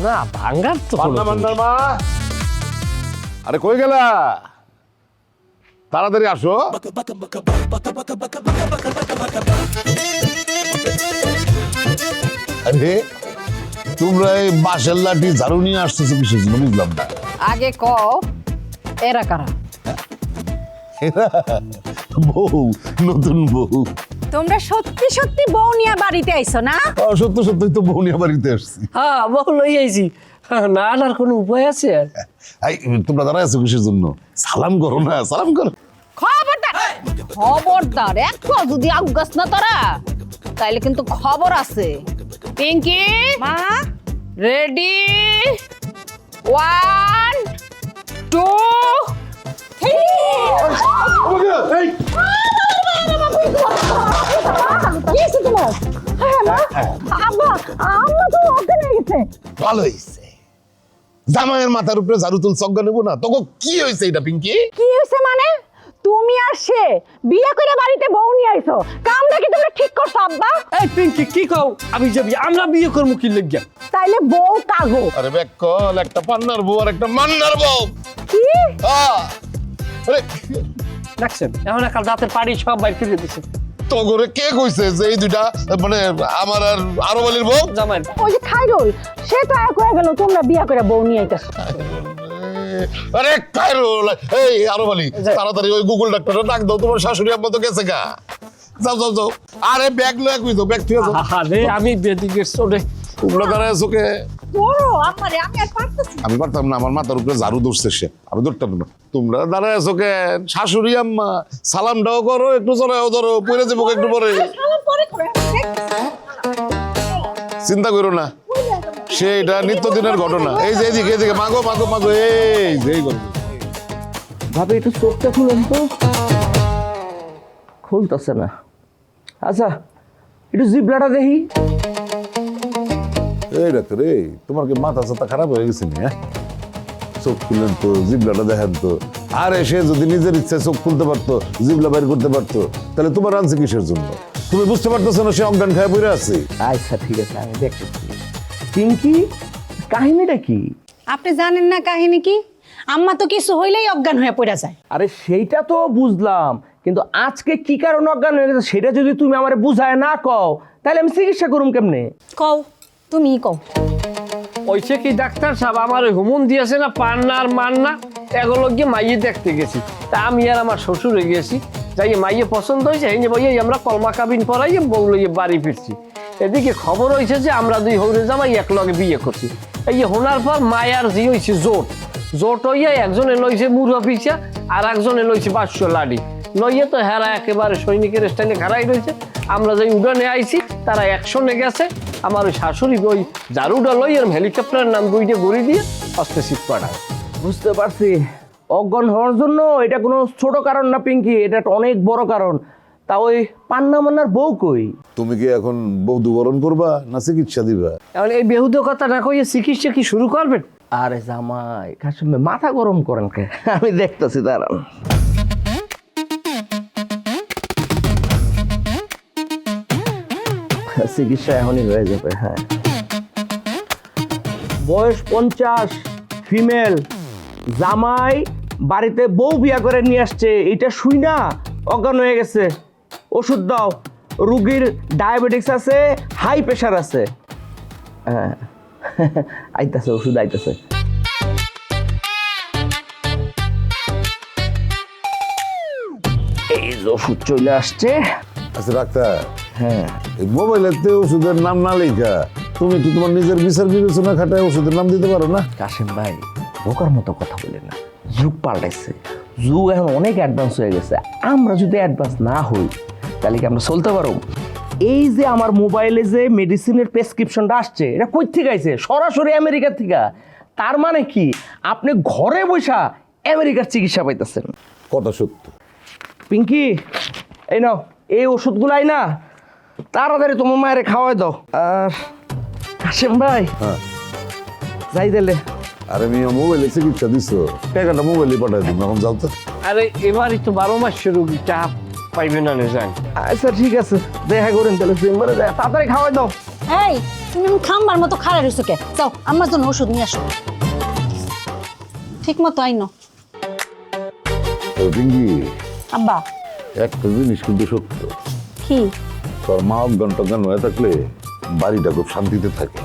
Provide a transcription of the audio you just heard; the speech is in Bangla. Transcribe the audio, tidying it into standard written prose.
না ভাঙ্গার তো কোনো মান্নার মা, আরে কই গেলা? তাড়াতাড়ি আসো। আরে তোমরা এই বাঁশের লাঠি ঝাড়ু নিয়ে আসতেছো কিসের জন্য বুঝলাম না। আগে ক এরা কারা? বউ, নতুন বউ। তোমরা সত্যি সত্যি বউ নিয়ে বাড়িতে আইছো না? সত্য সত্যই তো বউ নিয়ে বাড়িতে আসছি। হ্যাঁ বউ লই আইছি। না আনার কোনো উপায় আছে? এই তোমরা দাঁড়ায় আছো কিসের জন্য? সালাম করো না, সালাম করো। খবরদার খবরদার, একটু যদি আউগাস না তোরা তাইলে কিন্তু খবর আছে। পিঙ্কি মা, রেডি, 1 2 ভালো হয়েছে, জামাইয়ের মাথার উপরে ঝাড়ু তুল চজ্ঞা নেবো না। তখন কি হয়েছে এটা পিঙ্কি? কি হইছে মানে? তুমি আর সে বিয়ে করে বাড়িতে বউ নিয়ে আইছো, কামটা কি তোমরা ঠিক করছো আব্বা? এই পিঙ্কি কি কও? আমি যাবি, আমরা বিয়ে করবো কি লাগিয়া? তাইলে বউ কাগো। আরে বেকল, একটা পান্নার বউ আর একটা মান্নার বউ। কি আরে দেখছেন এখন কাল রাতের পাড়ি সব বাইর করে দিছে। তো করে কে কইছে যে এই দুইটা মানে আমার আর আরো বলির বউ? জামাই ওই যে খাইরুল, সে তো এক হয়ে গেল তোমরা বিয়ে করে বউ নিয়ে আইতাছো। আরে খায়রুল, এই আরো বলি তাড়াতাড়ি ওই গুগল ডাক্তারটা ডাক দাও, তোমার শাশুড়ি আম্মা তো গেছে গা। যাও যাও যাও। আরে ব্যাগ লয়ে কই দাও, ব্যাগ থেকে যাও। আরে আমি বেদিকে চলে তোমরা দাঁড়ায় আছো কে? বড় আমারে আমি আর পারতেছি। আমি পারতাম না, আমার মাথার উপরে ঝাড়ু ধরছে সে, আমি ধরতাম না। তোমরা দাঁড়ায় আছো কেন? শাশুড়ি আম্মা সালামটাও করো, একটু জড়াও ধরো, পড়ে যাবো একটু পরে। সালাম পরে করে চিন্তা করো না, সেটা নিত্যদিনের ঘটনা। এই যে এদিকে এদিকে মাগো মাগো মাগো, এই যে এই গল্প। ভাবে একটু চোখটা খুলেন তো, খুলতেছে না। আচ্ছা একটু জিবলাটা দেখি। এই ডাক্তার, এই তোমার কি মাথা চাথা খারাপ হয়ে গেছে নি? হ্যাঁ, চোখ খুললেন তো, জিবলাটা দেখেন তো। আরে সে যদি নিজের ইচ্ছায় চোখ খুলতে পারতো, জিবলা বাইর করতে পারতো, তাহলে তোমার আনছে কিসের জন্য? তুমি বুঝতে পারতেছো না সে অজ্ঞান খায় পড়ে আছে? আচ্ছা ঠিক আছে, আমি দেখতেছি। পিঙ্কি, কাহিনীটা কি? আপনি জানেন না কাহিনী কি? আম্মা তো কিছু হইলেই অজ্ঞান হয়ে পড়ে যায়। আরে সেইটা তো বুঝলাম, কিন্তু আজকে কি কারণে অজ্ঞান হয়ে গেছে সেটা যদি তুমি আমারে বুঝায় না কও, তাহলে আমি চিকিৎসা করুম কেমনে? কও, তুমি কও। ওইছে কি ডাক্তার সাহেব আমার হুমন দিয়েছে না পান্না আর মান্না, এগুলো গিয়ে মাইয়ে দেখতে গেছি। তা আমি আর আমার শ্বশুর হয়ে গেছি, যাই মাইয়ে পছন্দ হয়েছে, এই যে ভাইয়া আমরা কলমা কাবিন পড়াইয়ে বউ লইয়ে বাড়ি ফিরছি। এদিকে খবর হয়েছে যে আমরা দুই হৌরে জামাই এক লগে বিয়ে করছি। এই যে হোনার পর মায়ার জি হয়েছে জোট, জোট হইয়া একজনে লইছে মুরুয়া পিছা আর একজনে লইছে 500 লাডি লইয়া, তো হেরা একেবারে সৈনিকের স্টাইলে খাড়াই রয়েছে। আমরা যে উড়ানে আইছি তারা 100 গেছে। আমার ওই শাশুড়ি ওই ঝাড়ুটা লই আর হেলিকপ্টারের নাম 2টা গড়ি দিয়ে অস্তে শীত পাঠায়। বুঝতে পারছি, অজ্ঞান হওয়ার জন্য এটা কোনো ছোট কারণ না পিঙ্কি, এটা একটা অনেক বড় কারণ। তা ওই পান্না মান্নার বউ কই? তুমি কি এখন বৌদ্ধ বরণ করবা না চিকিৎসা দিবা? এখন এই বেহুদ কথা না কইয়ে চিকিৎসা কি শুরু করবেন? আরে জামাই কাশিমে মাথা গরম করেন কে? আমি দেখতেছি দাঁড়ান। চিকিৎসা এখনই হয়ে যাবে। হ্যাঁ, বয়স 50, ফিমেল, জামাই বাড়িতে বউ বিয়া করে নিয়ে আসছে, এটা শুই না অজ্ঞান হয়ে গেছে। ওষুধ দাও, রুগীর ডায়াবেটিক্স আছে, হাই প্রেশার আছে। হ্যাঁ আইতাছে, ওষুধ আইতাছে। এই যে ওষুধ চলে আসছে। আচ্ছা ডাক্তার, হ্যাঁ এই মোবাইলেতে ওষুধের নাম না লেখা তুমি একটু তোমার নিজের বিচার বিবেচনা খাটায় ওষুধের নাম দিতে পারো না? কাশিম ভাই বোকার মতো কথা বলে না, যুগ পাল্টাইছে, যুগ এখন অনেক অ্যাডভান্স হয়ে গেছে। আমরা যদি অ্যাডভান্স না হই তাহলে কি আমরা চলতে পারবো? এই যে আমার মোবাইলে যে মেডিসিনের প্রেসক্রিপশনটা আসছে, এটা কই থেকে আইছে? সরাসরি আমেরিকা থেকে। তার মানে কি আপনি ঘরে বসা আমেরিকার চিকিৎসা পাইতেছেন। কথা সত্য। পিঙ্কি, এই নাও এই ওষুধগুলাই না তাড়াতাড়ি তোমার মায়ের খাওয়াই দাও। আর কাশিম ভাই, হ্যাঁ যাই দিলে। আরে মিয়া মোবাইলে চিকিৎসা দিছো, টাকাটা মোবাইলে পাঠাই দিন, এখন যাও তো। আরে এবারই তো 12 মাসের রোগী, টাকা পাইবে না জান। আচ্ছা ঠিক আছে, দেখা করেন তাহলে চেম্বারে যায়, তাড়াতাড়ি খাওয়াই দাও। এই তুমি খাম্বার মতো খাড়া রয়েছো কে? যাও আমার জন্য ওষুধ নিয়ে আসো। ঠিক মতো আইনো। তো পিঙ্কি, আব্বা একটা জিনিস কিন্তু সত্য, কি? তোর মা অজ্ঞান টজ্ঞান হয়ে থাকলে বাড়িটা খুব শান্তিতে থাকে।